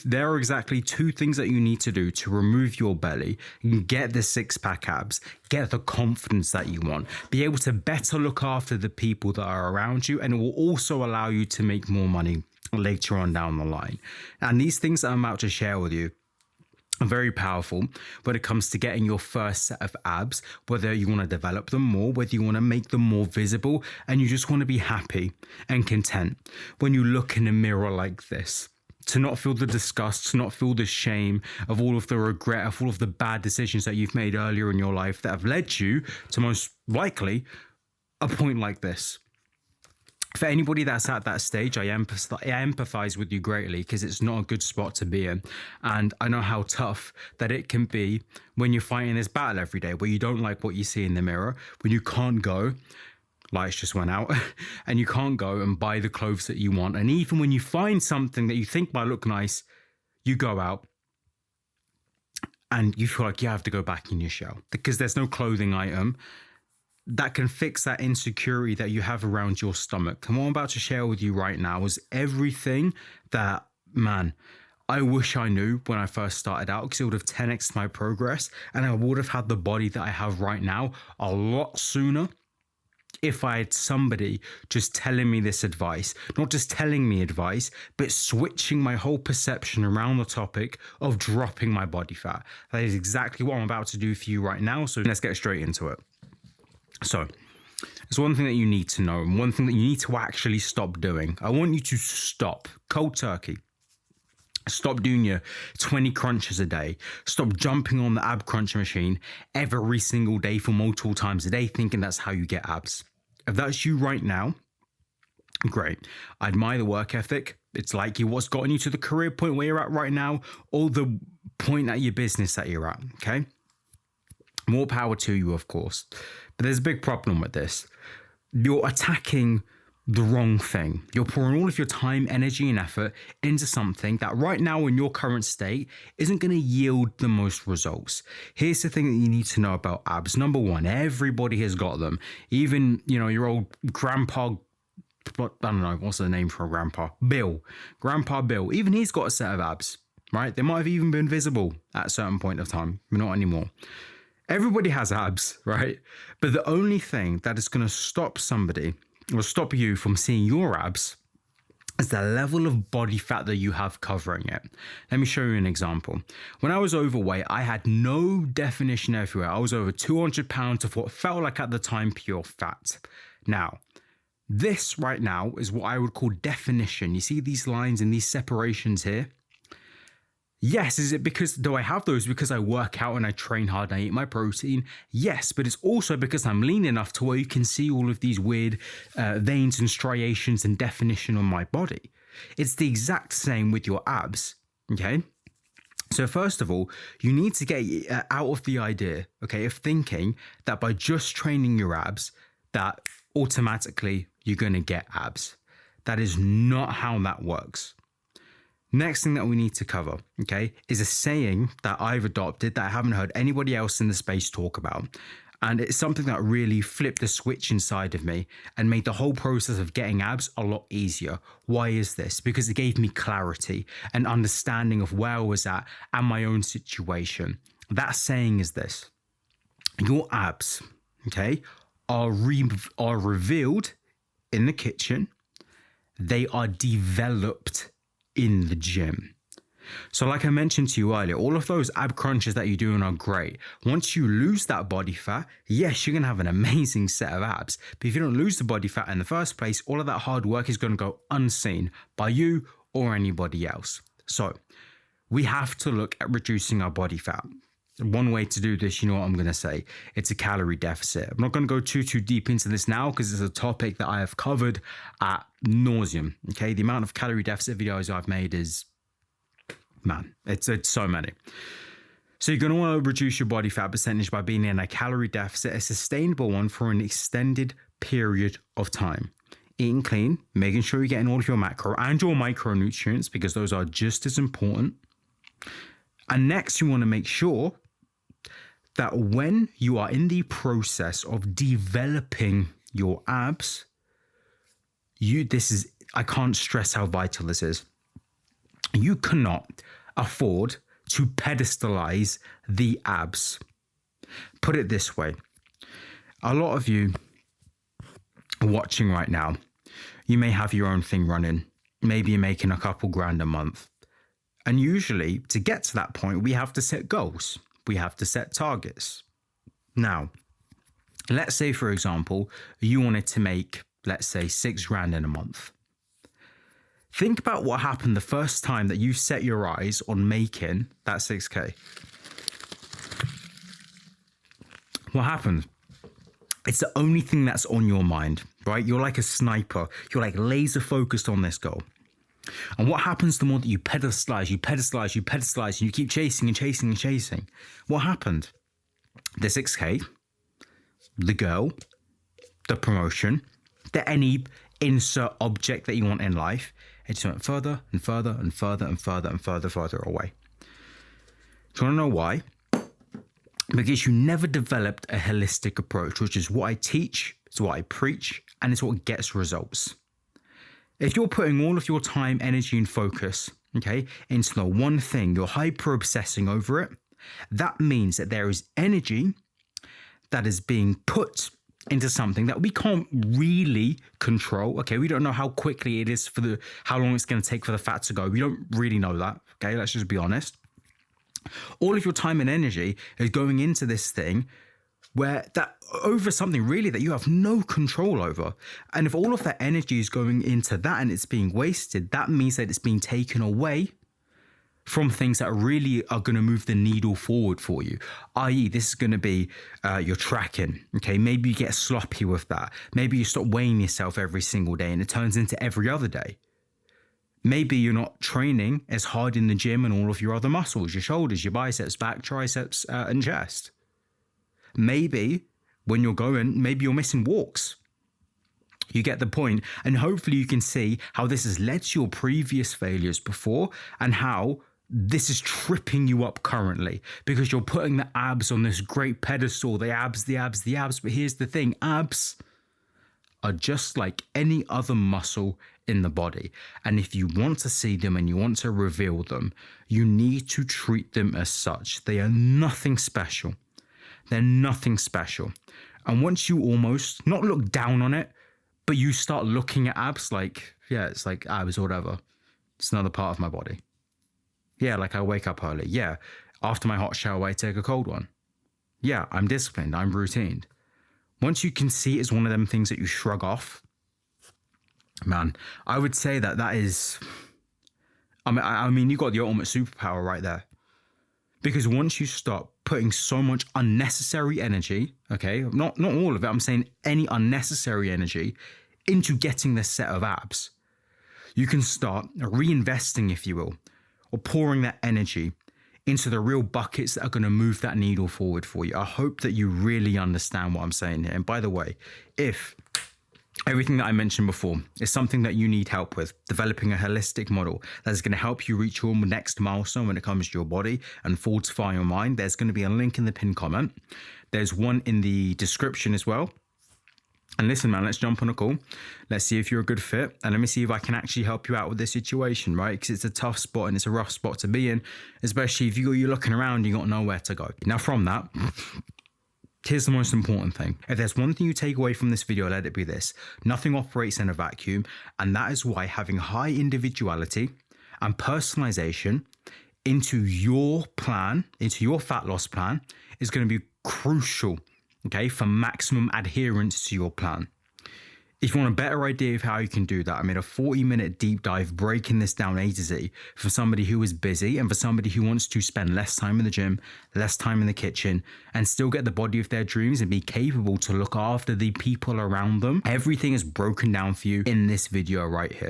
There are exactly two things that you need to do to remove your belly and get the six-pack abs, get the confidence that you want, be able to better look after the people that are around you, and it will also allow you to make more money later on down the line. And these things that I'm about to share with you are very powerful when it comes to getting your first set of abs, whether you want to develop them more, whether you want to make them more visible, and you just want to be happy and content when you look in a mirror like this. To not feel the disgust, to not feel the shame of all of the regret, of all of the bad decisions that you've made earlier in your life that have led you to most likely a point like this. For anybody that's at that stage, I empathize with you greatly, because it's not a good spot to be in. And I know how tough that it can be when you're fighting this battle every day, where you don't like what you see in the mirror, when you can't go, lights just went out, and you can't go and buy the clothes that you want. And even when you find something that you think might look nice, you go out and you feel like you have to go back in your shell because there's no clothing item that can fix that insecurity that you have around your stomach. And what I'm about to share with you right now is everything that, man, I wish I knew when I first started out, because it would have 10x'd my progress, and I would have had the body that I have right now a lot sooner if I had somebody just telling me this advice, not just telling me advice, but switching my whole perception around the topic of dropping my body fat. That is exactly what I'm about to do for you right now. So let's get straight into it. So there's one thing that you need to know, and one thing that you need to actually stop doing. I want you to stop cold turkey. Stop doing your 20 crunches a day. Stop jumping on the ab crunch machine every single day for multiple times a day, thinking that's how you get abs. If that's you right now, great. I admire the work ethic. It's likely what's gotten you to the career point where you're at right now, or the point at your business that you're at, okay? More power to you, of course. But there's a big problem with this. You're attacking the wrong thing. You're pouring all of your time, energy, and effort into something that right now in your current state isn't going to yield the most results. Here's the thing that you need to know about abs. Number one, everybody has got them. Even, your old grandpa, I don't know, what's the name for a grandpa? Grandpa Bill. Even he's got a set of abs, right? They might have even been visible at a certain point of time, but not anymore. Everybody has abs, right? But the only thing that is going to stop somebody will stop you from seeing your abs is the level of body fat that you have covering it. Let me show you an example. When I was overweight, I had no definition everywhere. I was over 200 pounds of what felt like at the time pure fat. Now, this right now is what I would call definition. You see these lines and these separations here? Yes, is it because, do I have those because I work out and I train hard and I eat my protein? Yes, but it's also because I'm lean enough to where you can see all of these weird veins and striations and definition on my body. It's the exact same with your abs, okay? So first of all, you need to get out of the idea, okay, of thinking that by just training your abs, that automatically you're going to get abs. That is not how that works. Next thing that we need to cover, okay, is a saying that I've adopted that I haven't heard anybody else in the space talk about. And it's something that really flipped the switch inside of me and made the whole process of getting abs a lot easier. Why is this? Because it gave me clarity and understanding of where I was at and my own situation. That saying is this: your abs, okay, are revealed in the kitchen. They are developed in the gym. So like I mentioned to you earlier, all of those ab crunches that you're doing are great. Once you lose that body fat, yes, you're going to have an amazing set of abs. But if you don't lose the body fat in the first place, all of that hard work is going to go unseen by you or anybody else. So we have to look at reducing our body fat. One way to do this, you know what I'm going to say? It's a calorie deficit. I'm not going to go too deep into this now because it's a topic that I have covered at nauseum. Okay, the amount of calorie deficit videos I've made is, man, it's so many. So you're going to want to reduce your body fat percentage by being in a calorie deficit, a sustainable one for an extended period of time. Eating clean, making sure you're getting all of your macro and your micronutrients, because those are just as important. And next, you want to make sure that when you are in the process of developing your abs, I can't stress how vital this is. You cannot afford to pedestalize the abs. Put it this way. A lot of you watching right now, you may have your own thing running. Maybe you're making a couple grand a month. And usually to get to that point, we have to set goals. We have to set targets. Now, let's say, for example, you wanted to make, let's say, 6 grand in a month. Think about what happened the first time that you set your eyes on making that 6K. What happened? It's the only thing that's on your mind, right? You're like a sniper. You're like laser focused on this goal. And what happens the more that you pedestalize, and you keep chasing and chasing and chasing? What happened? The 6K, the girl, the promotion, any insert object that you want in life, it just went further and further and further and further and further away. Do you want to know why? Because you never developed a holistic approach, which is what I teach, it's what I preach, and it's what gets results. If you're putting all of your time, energy, and focus, okay, into the one thing, you're hyper-obsessing over it, that means that there is energy that is being put into something that we can't really control. Okay, we don't know how quickly it is how long it's going to take for the fat to go. We don't really know that. Okay, let's just be honest. All of your time and energy is going into this thing over something really that you have no control over. And if all of that energy is going into that and it's being wasted, that means that it's being taken away from things that really are going to move the needle forward for you. I.e., this is going to be your tracking. Okay, maybe you get sloppy with that. Maybe you stop weighing yourself every single day and it turns into every other day. Maybe you're not training as hard in the gym and all of your other muscles, your shoulders, your biceps, back, triceps, and chest. Maybe when you're going, maybe you're missing walks. You get the point. And hopefully you can see how this has led to your previous failures before and how this is tripping you up currently because you're putting the abs on this great pedestal, the abs. But here's the thing, abs are just like any other muscle in the body. And if you want to see them and you want to reveal them, you need to treat them as such. They are nothing special. They're nothing special. And once you almost not look down on it, but you start looking at abs like, yeah, it's like abs or whatever. It's another part of my body. Yeah, like I wake up early. Yeah, after my hot shower, I take a cold one. Yeah, I'm disciplined. I'm routined. Once you can see it as one of them things that you shrug off, man, I would say that is, I mean, you got the ultimate superpower right there. Because once you stop putting so much unnecessary energy, okay, not all of it, I'm saying any unnecessary energy into getting this set of abs, you can start reinvesting, if you will, or pouring that energy into the real buckets that are going to move that needle forward for you. I hope that you really understand what I'm saying here. And by the way, if everything that I mentioned before is something that you need help with, developing a holistic model that is going to help you reach your next milestone when it comes to your body and fortify your mind, there's going to be a link in the pinned comment. There's one in the description as well. And listen, man, let's jump on a call. Let's see if you're a good fit. And let me see if I can actually help you out with this situation, right? Because it's a tough spot and it's a rough spot to be in, especially if you're looking around, you got nowhere to go. Now, from that, here's the most important thing. If there's one thing you take away from this video, let it be this. Nothing operates in a vacuum. And that is why having high individuality and personalization into your plan, into your fat loss plan, is going to be crucial, okay, for maximum adherence to your plan. If you want a better idea of how you can do that, I made a 40-minute deep dive breaking this down A to Z for somebody who is busy and for somebody who wants to spend less time in the gym, less time in the kitchen, and still get the body of their dreams and be capable to look after the people around them. Everything is broken down for you in this video right here.